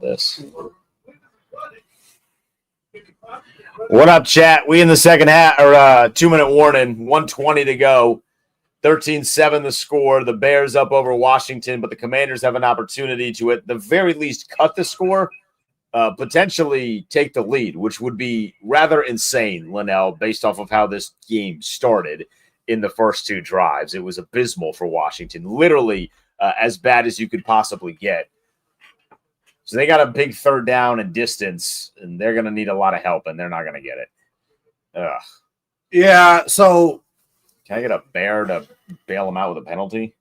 this. What up, chat? We in the second half, or 2-minute warning, 1:20 to go. 13-7 the score. The Bears up over Washington, but the Commanders have an opportunity to, at the very least, cut the score, potentially take the lead, which would be rather insane, Linnell, based off of how this game started in the first two drives. It was abysmal for Washington, literally as bad as you could possibly get. So they got a big third down and distance, and they're going to need a lot of help, and they're not going to get it. Ugh. Yeah, so can I get a Bear to bail them out with a penalty?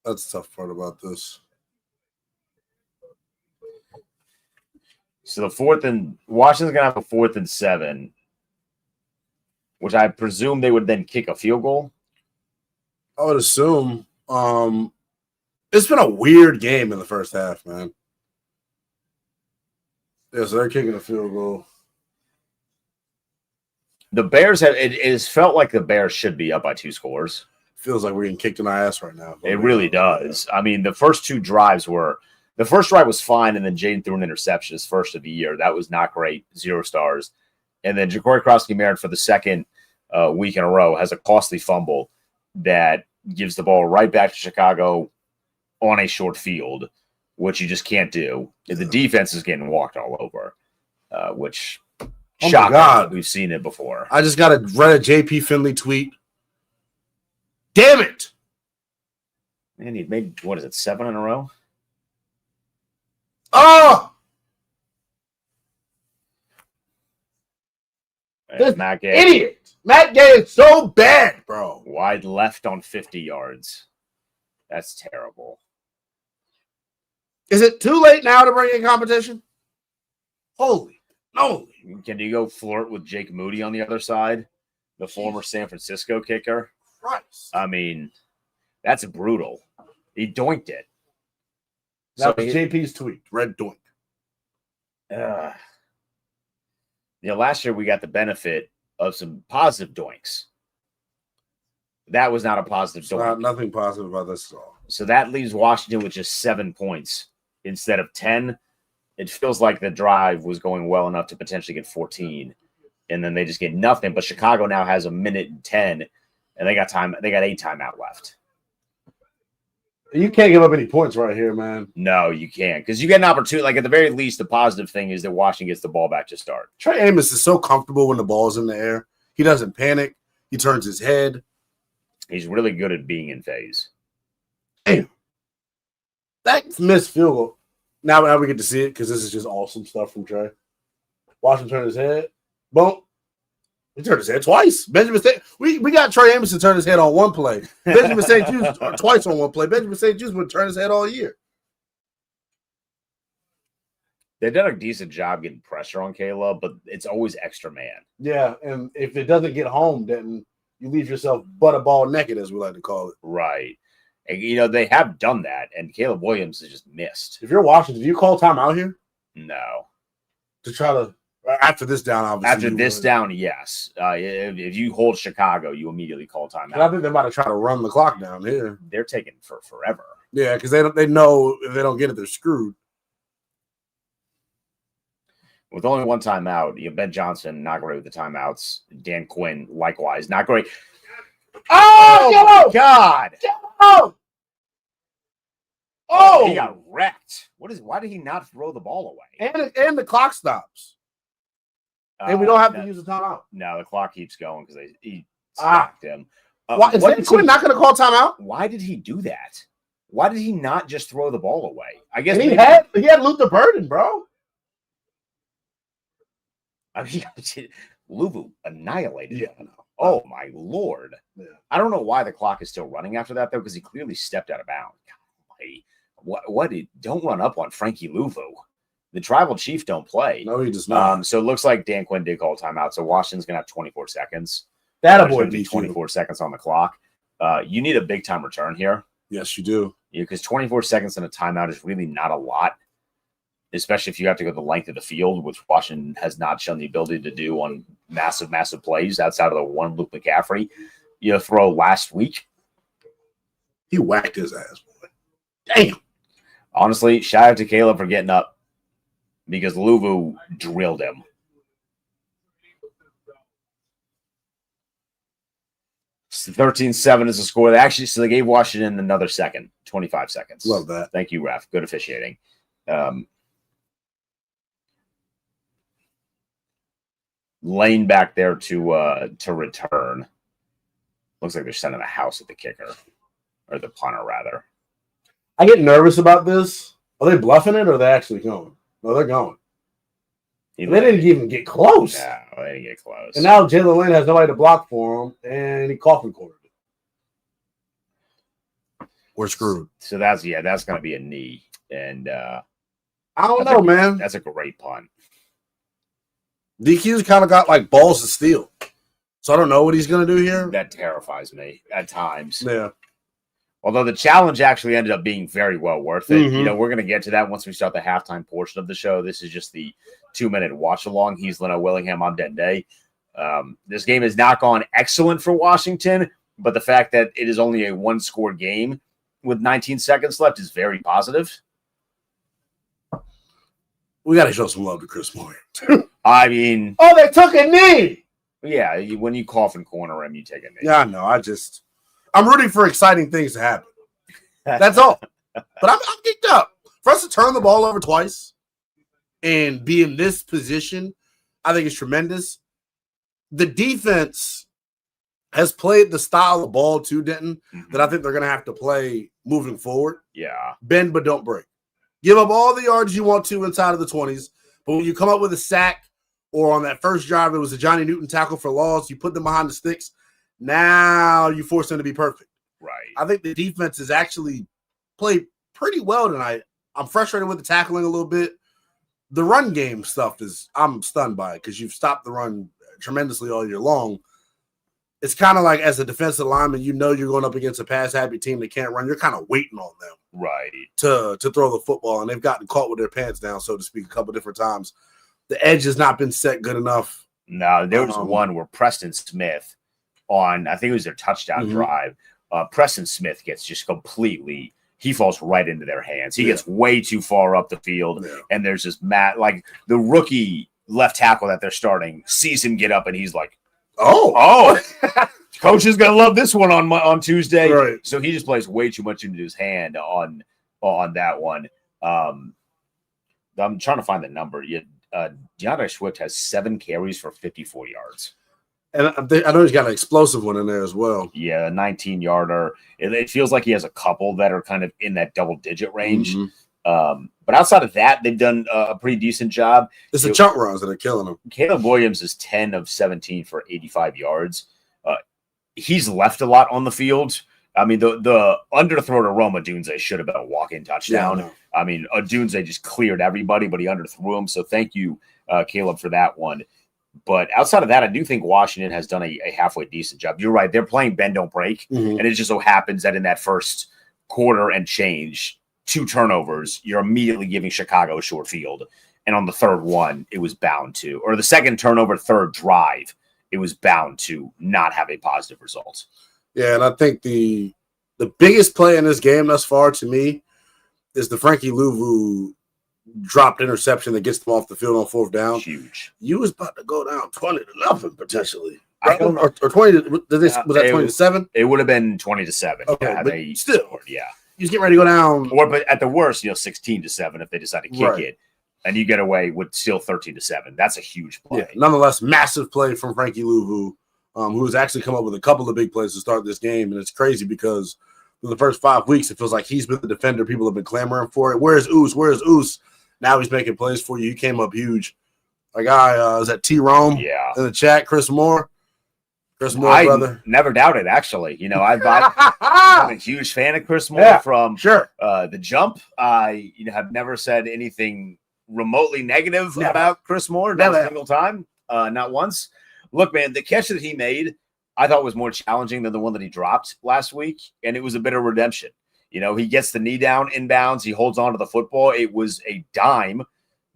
That's the tough part about this. So Washington's going to have a 4th and 7, which I presume they would then kick a field goal. I would assume. It's been a weird game in the first half, man. Yeah, so they're kicking a field goal. The Bears have it has felt like the Bears should be up by 2 scores. Feels like we're getting kicked in our ass right now. It really does. I mean, the first 2 drives the first drive was fine, and then Jaden threw an interception his first of the year. That was not great, 0 stars. And then Ja'Cory Krosky-Merritt for the second week in a row has a costly fumble that gives the ball right back to Chicago on a short field, which you just can't do. The defense is getting walked all over, which shocking. God. We've seen it before. I just read a JP Finley tweet. Damn it! Man, he made, 7 in a row? Oh! Matt Gay. Idiot! Matt Gay is so bad, bro. Wide left on 50 yards. That's terrible. Is it too late now to bring in competition? Holy moly. Can you go flirt with Jake Moody on the other side? The former San Francisco kicker? Christ. I mean, that's brutal. He doinked it. That was JP's tweet. Red doink. Last year we got the benefit of some positive doinks. That was not a positive doink. Nothing positive about this at all. So that leaves Washington with just 7 points instead of 10. It feels like the drive was going well enough to potentially get 14, and then they just get nothing. But Chicago now has 1:10, and they got time. They got 8 timeout left. You can't give up any points right here, man. No, you can't, because you get an opportunity. Like, at the very least, the positive thing is that Washington gets the ball back to start. Trey Amos is so comfortable when the ball's in the air. He doesn't panic. He turns his head. He's really good at being in phase. Damn. That missed field goal. Now we get to see it because this is just awesome stuff from Trey. Watch him turn his head. Boom. He turned his head twice. Benjamin St. We got Trey Amos to turn his head on one play. Benjamin St. Juice twice on one play. Benjamin St. Juice would turn his head all year. They've done a decent job getting pressure on Caleb, but it's always extra man. Yeah, and if it doesn't get home, then you leave yourself butterball naked, as we like to call it. Right. And, they have done that, and Caleb Williams has just missed. If you're watching, do you call timeout here? No. To try to – after this down, obviously. After this down, yes. If you hold Chicago, you immediately call timeout. I think they might have tried to run the clock down here. They're taking for forever. Yeah, because they know if they don't get it, they're screwed. With only one timeout, Ben Johnson, not great with the timeouts. Dan Quinn, likewise, not great. Oh, God. Oh, he got wrecked. Why did he not throw the ball away? And the clock stops. And we don't have to use a timeout. No, the clock keeps going because he stopped him. Is Dan Quinn not going to call timeout? Why did he do that? Why did he not just throw the ball away? I guess he had Luther Burden, bro. I mean, Luvu annihilated him. I know. Oh, my Lord. Yeah. I don't know why the clock is still running after that, though, because he clearly stepped out of bounds. Don't run up on Frankie Luvu. The tribal chief don't play. No, he does not. So it looks like Dan Quinn did call timeout, so Washington's going to have 24 seconds. That'll boy be 24 seconds on the clock. You need a big-time return here. Yes, you do. Because 24 seconds in a timeout is really not a lot, especially if you have to go the length of the field, which Washington has not shown the ability to do on massive, massive plays outside of the one Luke McCaffrey throw last week. He whacked his ass, boy. Damn. Honestly, shout out to Caleb for getting up because Louvu drilled him. 13-7 is the score. So they gave Washington another second, 25 seconds. Love that. Thank you, ref. Good officiating. Lane back there to return. Looks like they're sending a house at the kicker, or the punter, rather. I get nervous about this. Are they bluffing it, or are they actually going? No, they're going. They didn't even get close. No, they didn't get close. And now Jalen Lane has nobody to block for him, and he coffin cornered it. We're screwed. So that's going to be a knee, and I don't know, man. That's a great punt. DQ's kind of got like balls to steal, so I don't know what he's going to do here. That terrifies me at times. Yeah. Although the challenge actually ended up being very well worth it. Mm-hmm. You know, we're going to get to that once we start the halftime portion of the show. This is just the 2-minute watch along. He's Leno Willingham. I'm Dende. This game has not gone excellent for Washington, but the fact that it is only a one-score game with 19 seconds left is very positive. We got to show some love to Chris Moore. I mean, they took a knee. Yeah, when you cough and corner him, you take a knee. Yeah, I know. I'm rooting for exciting things to happen. That's all. But I'm geeked up. For us to turn the ball over twice and be in this position, I think it's tremendous. The defense has played the style of ball too, Denton, that I think they're going to have to play moving forward. Yeah. Bend but don't break. Give up all the yards you want to inside of the 20s, but when you come up with a sack or on that first drive, it was a Johnny Newton tackle for loss, you put them behind the sticks, now you force them to be perfect. Right. I think the defense has actually played pretty well tonight. I'm frustrated with the tackling a little bit. The run game stuff I'm stunned by it because you've stopped the run tremendously all year long. It's kind of like as a defensive lineman, you know you're going up against a pass-happy team that can't run. You're kind of waiting on them. Right. To throw the football, and they've gotten caught with their pants down, so to speak, a couple different times. The edge has not been set good enough. No, there was one where Preston Smith on, I think it was their touchdown drive. Preston Smith gets just completely, he falls right into their hands. He gets way too far up the field, and there's this like the rookie left tackle that they're starting sees him get up, and he's like, oh. Coach is gonna love this one on Tuesday, right? So he just plays way too much into his hand on that one. I'm trying to find the number. DeAndre Swift has 7 carries for 54 yards, and I know he's got an explosive one in there as well. Yeah, a 19-yarder. It feels like he has a couple that are kind of in that double-digit range. But outside of that, they've done a pretty decent job. It's the chunk runs that are killing them. Caleb Williams is 10 of 17 for 85 yards. He's left a lot on the field. I mean, the underthrow to Roma Dunze should have been a walk-in touchdown. Yeah, no. I mean, Dunze just cleared everybody, but he underthrew him. So thank you, Caleb, for that one. But outside of that, I do think Washington has done a halfway decent job. You're right. They're playing bend, don't break. And it just so happens that in that first quarter and change, 2 turnovers, you're immediately giving Chicago a short field. And on the third one, it was bound to. Or the second turnover, third drive, it was bound to not have a positive result. Yeah, and I think the biggest play in this game thus far to me is the Frankie Louvu dropped interception that gets them off the field on 4th down. Huge. You was about to go down 20-0 potentially. Or 20 was that 20-7? It would have been 20-7. Okay, but still. Yeah. You was getting ready to go down. Or but at the worst, 16-7 if they decide to kick it. And you get away with still 13-7. That's a huge play. Yeah, nonetheless, massive play from Frankie Louvu, who has actually come up with a couple of big plays to start this game. And it's crazy because for the first 5 weeks, it feels like he's been the defender. People have been clamoring for it. Where's Oos? Where's Oos? Now he's making plays for you. He came up huge. Our guy, is that T. Rome in the chat? Chris Moore, brother. Never doubted, actually. I'm a huge fan of Chris Moore from the jump. I have never said anything remotely negative about Chris Moore, not a single time, not once. Look, man, the catch that he made, I thought was more challenging than the one that he dropped last week, and it was a bit of redemption. He gets the knee down inbounds, he holds on to the football. It was a dime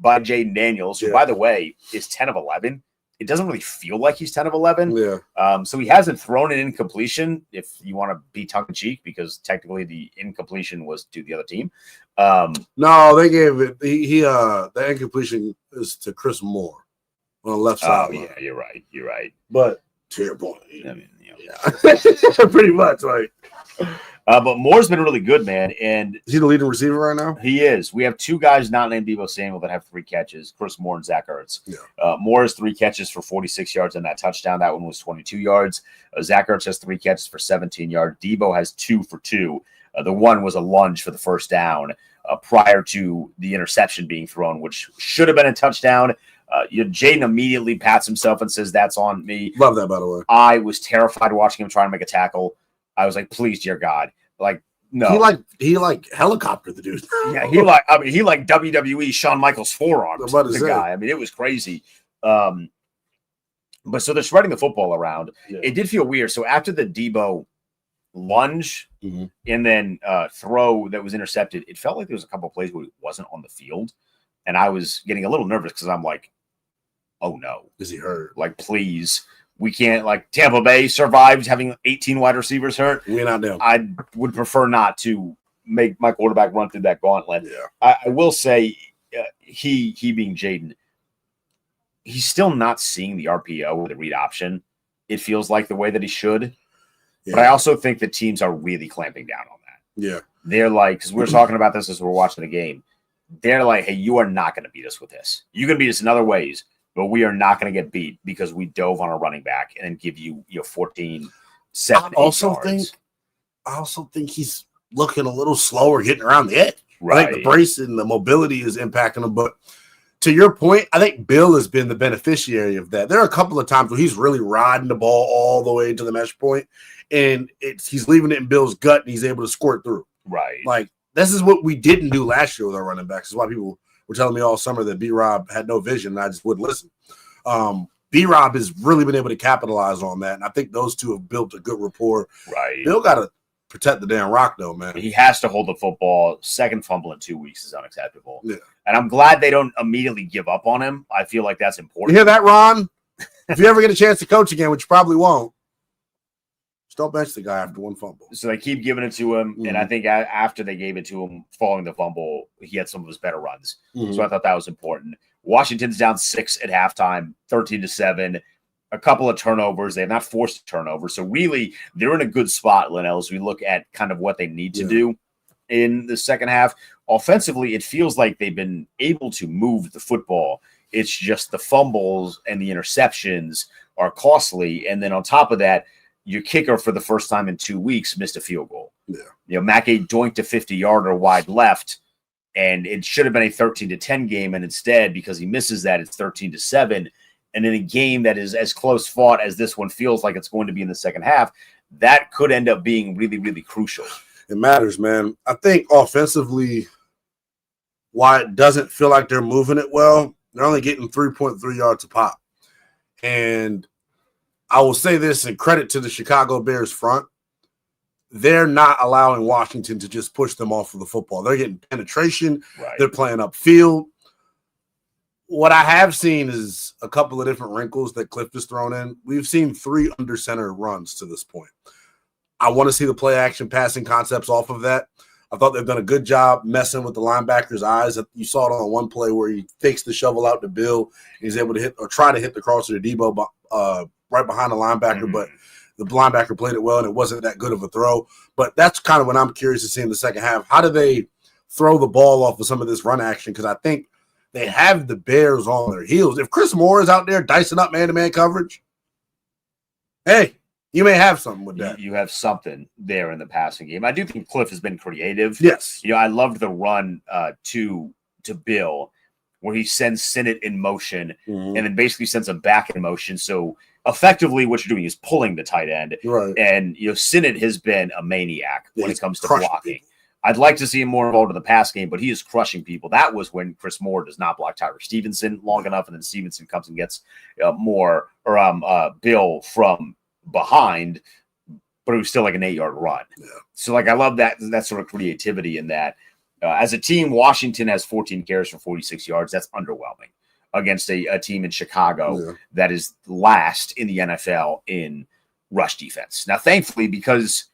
by Jaden Daniels, who, by the way, is 10 of 11 it doesn't really feel like he's 10 of 11. Yeah. So he hasn't thrown an incompletion, if you want to be tongue-in-cheek, because technically the incompletion was to the other team. No, they gave it. The incompletion is to Chris Moore on the left side. Oh, yeah, you're right. But to your point, I mean, yeah. Pretty much, like. But Moore's been really good, man. And is he the leading receiver right now? He is. We have two guys not named Deebo Samuel that have 3 catches, Chris Moore and Zach Ertz. Yeah. Moore has 3 catches for 46 yards on that touchdown. That one was 22 yards. Zach Ertz has 3 catches for 17 yards. Deebo has 2 for 2. The one was a lunge for the first down prior to the interception being thrown, which should have been a touchdown. Jaden immediately pats himself and says, "That's on me." Love that, by the way. I was terrified watching him try to make a tackle. I was like, "Please, dear God." Like, no. He helicoptered the dude. Yeah, he like WWE Shawn Michaels forearms. The guy. I mean, it was crazy. But so they're spreading the football around. Yeah. It did feel weird. So after the Deebo lunge and then throw that was intercepted, it felt like there was a couple of plays where he wasn't on the field. And I was getting a little nervous because I'm like, oh no. Is he hurt? Like, please. We can't, like, Tampa Bay survived having 18 wide receivers hurt. We're not them. I would prefer not to make my quarterback run through that gauntlet. Yeah. I will say, he being Jaden, he's still not seeing the RPO or the read option. It feels like the way that he should. Yeah. But I also think the teams are really clamping down on that. Yeah. They're like, because we were talking about this as we were watching the game. They're like, hey, you are not going to beat us with this. You can beat us in other ways. But we are not going to get beat because we dove on a running back and give you 14, 7, I also think he's looking a little slower getting around the edge. Right. I think the brace and the mobility is impacting him. But to your point, I think Bill has been the beneficiary of that. There are a couple of times where he's really riding the ball all the way to the mesh point, and he's leaving it in Bill's gut, and he's able to squirt through. Right. Like, this is what we didn't do last year with our running backs. This is why people were telling me all summer that B-Rob had no vision, and I just wouldn't listen. B-Rob has really been able to capitalize on that, and I think those two have built a good rapport. Right. Bill got to protect the damn rock, though, man. He has to hold the football. Second fumble in 2 weeks is unacceptable. Yeah. And I'm glad they don't immediately give up on him. I feel like that's important. You hear that, Ron? If you ever get a chance to coach again, which you probably won't, just don't bench the guy after one fumble. So they keep giving it to him, and I think after they gave it to him following the fumble, he had some of his better runs. So I thought that was important. Washington's down 6 at halftime, 13-7. A couple of turnovers. They have not forced a turnover. So really, they're in a good spot, Linnell, as we look at kind of what they need to do in the second half. Offensively, it feels like they've been able to move the football. It's just the fumbles and the interceptions are costly. And then on top of that, your kicker for the first time in 2 weeks missed a field goal. Yeah. Mackay doinked a 50-yarder wide left, and it should have been a 13-10 game. And instead, because he misses that, it's 13-7. And in a game that is as close fought as this one feels like it's going to be in the second half, that could end up being really, really crucial. It matters, man. I think offensively, why it doesn't feel like they're moving it well, they're only getting 3.3 yards a pop. And I will say this in credit to the Chicago Bears front. They're not allowing Washington to just push them off of the football. They're getting penetration. Right. They're playing upfield. What I have seen is a couple of different wrinkles that Cliff has thrown in. We've seen 3 under center runs to this point. I want to see the play action passing concepts off of that. I thought they've done a good job messing with the linebacker's eyes. You saw it on one play where he fakes the shovel out to Bill. And he's able to hit or try to hit the crosser to Deebo right behind the linebacker, but the linebacker played it well, and it wasn't that good of a throw. But that's kind of what I'm curious to see in the second half. How do they throw the ball off of some of this run action? Because I think they have the Bears on their heels. If Chris Moore is out there dicing up man-to-man coverage, hey, you may have something with that. You have something there in the passing game. I do think Cliff has been creative. Yes. I loved the run to Bill where he sends Sinnott in motion and then basically sends him back in motion. So effectively what you're doing is pulling the tight end. Right. And, Sinnott has been a maniac when it comes to blocking. People. I'd like to see him more involved in the pass game, but he is crushing people. That was when Chris Moore does not block Tyler Stevenson long enough, and then Stevenson comes and gets Bill from behind, but it was still like an 8-yard run. Yeah. So, I love that sort of creativity in that. As a team, Washington has 14 carries for 46 yards. That's underwhelming. against a team in Chicago that is last in the NFL in rush defense. Now, thankfully, because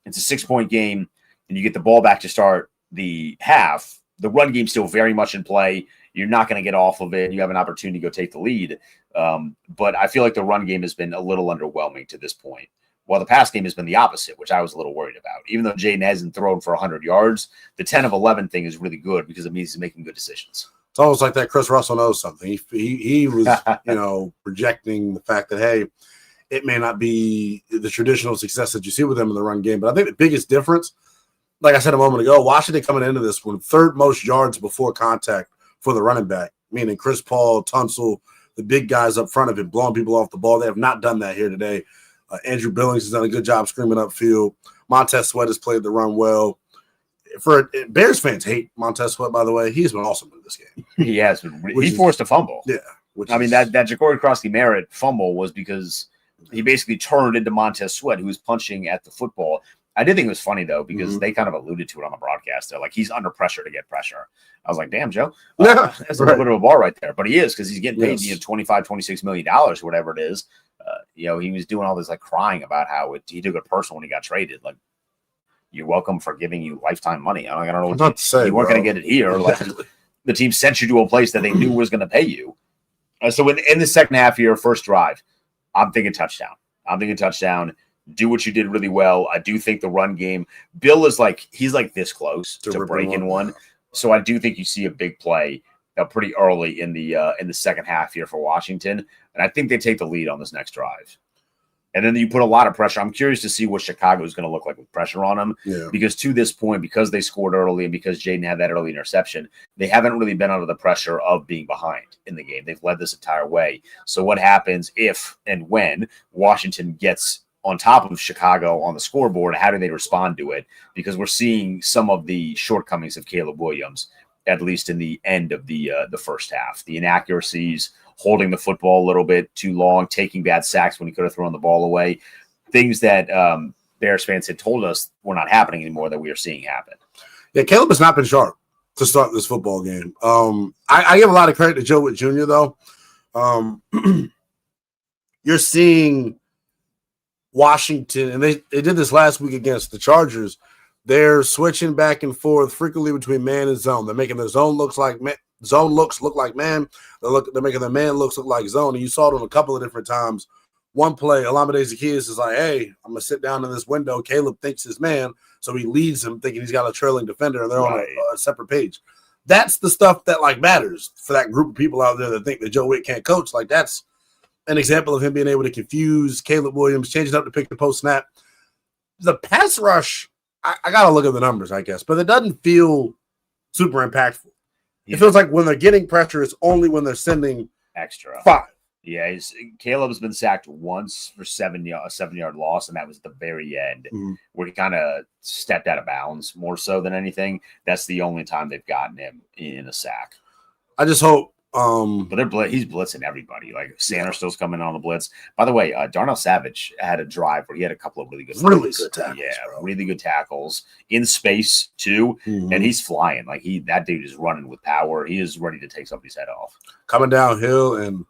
it's a 6-point game and you get the ball back to start the half, the run game's still very much in play. You're not going to get off of it. You have an opportunity to go take the lead. But I feel like the run game has been a little underwhelming to this point. While the pass game has been the opposite, which I was a little worried about. Even though Jaden hasn't thrown for 100 yards, the 10 of 11 thing is really good because it means he's making good decisions. It's almost like that Chris Russell knows something. He was, projecting the fact that, hey, it may not be the traditional success that you see with them in the run game. But I think the biggest difference, like I said a moment ago, Washington coming into this one, third most yards before contact for the running back, meaning Chris Paul, Tunsil, the big guys up front have been blowing people off the ball. They have not done that here today. Andrew Billings has done a good job screaming upfield. Montez Sweat has played the run well. For Bears fans hate Montez Sweat, by the way. He's been awesome in this game. He has. He forced a fumble. Yeah. That Jacory Crosby-Merritt fumble was because he basically turned into Montez Sweat, who was punching at the football. I did think it was funny, though, because they kind of alluded to it on the broadcast. They're like, he's under pressure to get pressure. I was like, damn, Joe. That's a little bit of a bar right there. But he is, because he's getting paid $25, $26 million, whatever it is. He was doing all this like crying about how he took it personal when he got traded. Like, you're welcome for giving you lifetime money. I don't know what to say. You weren't going to get it here. Like, the team sent you to a place that they knew was going to pay you. So in the second half here, first drive, I'm thinking touchdown. Do what you did really well. I do think the run game, Bill is he's this close to breaking one. So I do think you see a big play pretty early in the second half here for Washington. And I think they take the lead on this next drive. And then you put a lot of pressure. I'm curious to see what Chicago is going to look like with pressure on them. Yeah. Because to this point, because they scored early and because Jaden had that early interception, they haven't really been under the pressure of being behind in the game. They've led this entire way. So what happens if and when Washington gets on top of Chicago on the scoreboard? How do they respond to it? Because we're seeing some of the shortcomings of Caleb Williams, at least in the end of the first half. The inaccuracies, holding the football a little bit too long, taking bad sacks when he could have thrown the ball away. Things that Bears fans had told us were not happening anymore that we are seeing happen. Yeah, Caleb has not been sharp to start this football game. I give a lot of credit to Joe Witt Jr., though. You're seeing Washington, and they did this last week against the Chargers. They're switching back and forth frequently between man and zone. They're making their zone looks like man. Zone looks look like man. They're making their man looks look like zone. And you saw it on a couple of different times. One play, Olamide Zaccheaus is like, hey, I'm going to sit down in this window. Caleb thinks his man, so he leads him thinking he's got a trailing defender, and they're on a separate page. That's the stuff that, matters for that group of people out there that think that Joe Witt can't coach. That's an example of him being able to confuse Caleb Williams, changing up to pick the post snap. The pass rush, I got to look at the numbers, I guess, but it doesn't feel super impactful. It feels like when they're getting pressure, it's only when they're sending extra 5. Yeah, Caleb's been sacked once for a 7-yard loss, and that was at the very end where he kind of stepped out of bounds more so than anything. That's the only time they've gotten him in a sack. I just hope. But he's blitzing everybody. Sanderson's coming on the blitz. By the way, Darnell Savage had a drive where he had a couple of really good tackles. Yeah, bro. Really good tackles in space too, and he's flying. That dude is running with power. He is ready to take somebody's head off. Coming downhill, and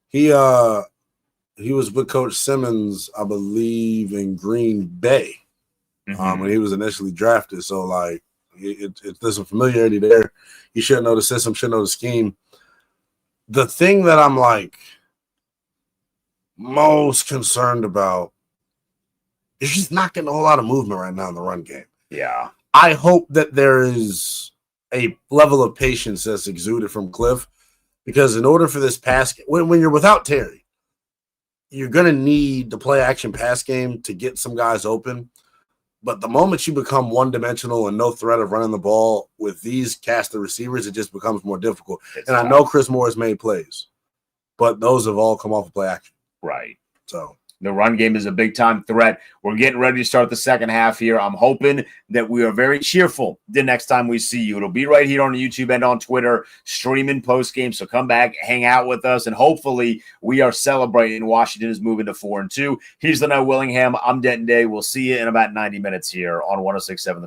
he was with Coach Simmons, I believe, in Green Bay when he was initially drafted. So there's some familiarity there. He should know the system, should know the scheme. The thing that I'm most concerned about is just not getting a whole lot of movement right now in the run game. Yeah. I hope that there is a level of patience that's exuded from Cliff, because in order for this pass, when you're without Terry, you're going to need the play action pass game to get some guys open. But the moment you become one-dimensional and no threat of running the ball with these cast of receivers, it just becomes more difficult. I know Chris Moore has made plays, but those have all come off of play action. Right. So the run game is a big-time threat. We're getting ready to start the second half here. I'm hoping that we are very cheerful the next time we see you. It'll be right here on YouTube and on Twitter, streaming post-game. So come back, hang out with us, and hopefully we are celebrating Washington is moving to 4-2. He's the Noah Willingham. I'm Denton Day. We'll see you in about 90 minutes here on 106.7.